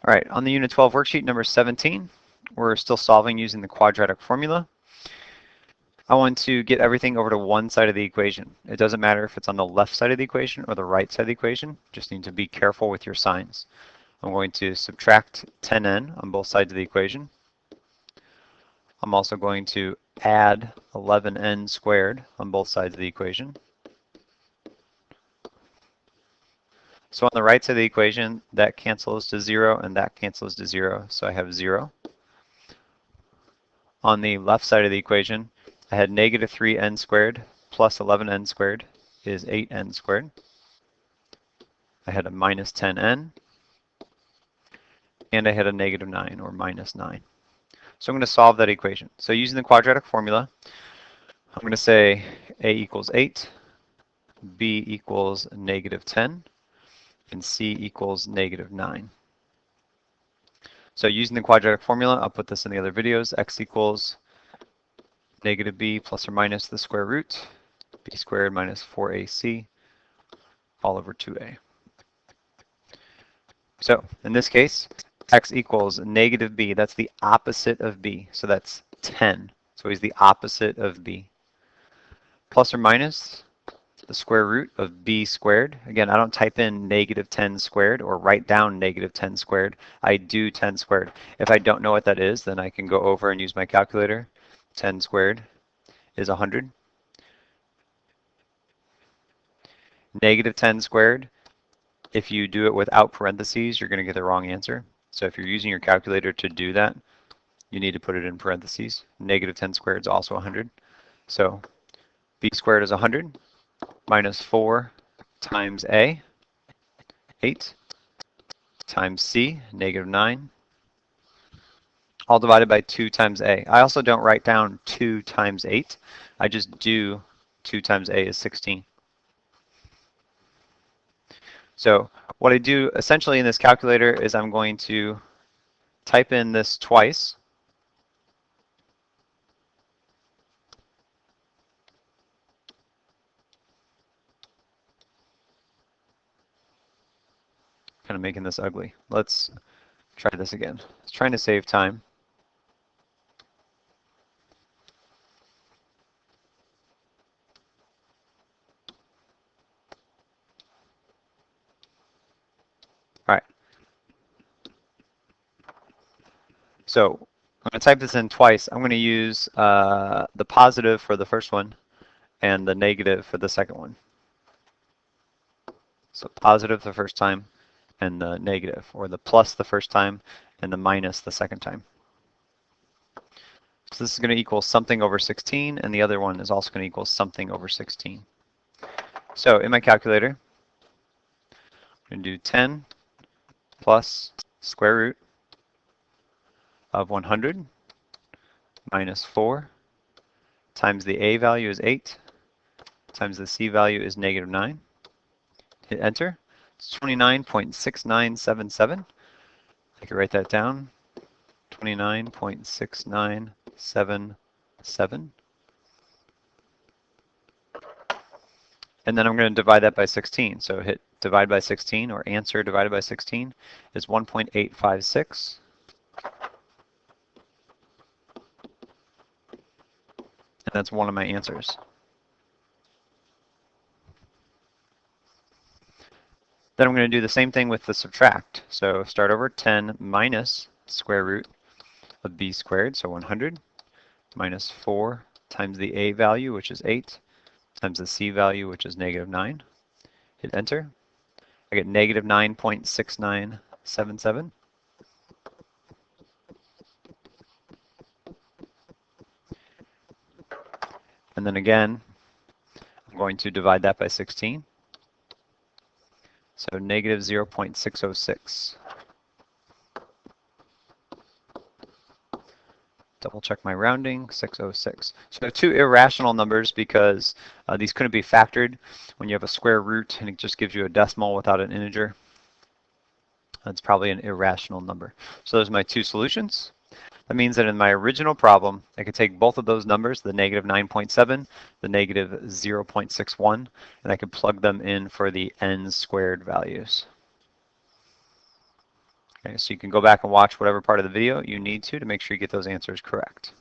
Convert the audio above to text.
All right, on the Unit 12 worksheet number 17, we're still solving using the quadratic formula. I want to get everything over to one side of the equation. It doesn't matter if it's on the left side of the equation or the right side of the equation. Just need to be careful with your signs. I'm going to subtract 10n on both sides of the equation. I'm also going to add 11n squared on both sides of the equation. So on the right side of the equation, that cancels to 0 and that cancels to 0, so I have 0. On the left side of the equation, I had negative 3n squared plus 11n squared is 8n squared. I had a minus 10n, and I had a negative 9, or minus 9. So I'm going to solve that equation. So using the quadratic formula, I'm going to say a equals 8, b equals negative 10, and c equals negative 9. So using the quadratic formula, I'll put this in the other videos, x equals negative b plus or minus the square root, b squared minus 4ac, all over 2a. So in this case, x equals negative b, that's the opposite of b, so that's 10. So it's the opposite of b. Plus or minus the square root of b squared. Again, I don't type in negative 10 squared or write down negative 10 squared. I do 10 squared. If I don't know what that is, then I can go over and use my calculator. 10 squared is 100. Negative 10 squared, if you do it without parentheses, you're going to get the wrong answer. So if you're using your calculator to do that, you need to put it in parentheses. Negative 10 squared is also 100. So b squared is 100 minus 4 times a, 8, times c, negative 9, all divided by 2 times a. I also don't write down 2 times 8. I just do 2 times a is 16. So what I do essentially in this calculator is I'm going to type in this twice. Kind of making this ugly. Let's try this again. I was trying to save time. All right. So I'm going to type this in twice. I'm going to use the positive for the first one and the negative for the second one. So positive the first time and the negative, or the plus the first time and the minus the second time. So this is going to equal something over 16, and the other one is also going to equal something over 16. So in my calculator, I'm going to do 10 plus square root of 100 minus 4 times the a value is 8 times the c value is negative 9. Hit enter. It's 29.6977. I can write that down. 29.6977. And then I'm going to divide that by 16. So hit divide by 16, or answer divided by 16 is 1.856. And that's one of my answers. Then I'm going to do the same thing with the subtract. So start over, 10 minus square root of b squared, so 100, minus 4 times the a value, which is 8, times the c value, which is negative 9. Hit enter. I get negative 9.6977. And then again, I'm going to divide that by 16. So negative 0.606. Double check my rounding, 606. So I have two irrational numbers because these couldn't be factored when you have a square root and it just gives you a decimal without an integer. That's probably an irrational number. So those are my two solutions. That means that in my original problem, I could take both of those numbers, the negative 9.7, the negative 0.61, and I could plug them in for the n squared values. Okay, so you can go back and watch whatever part of the video you need to make sure you get those answers correct.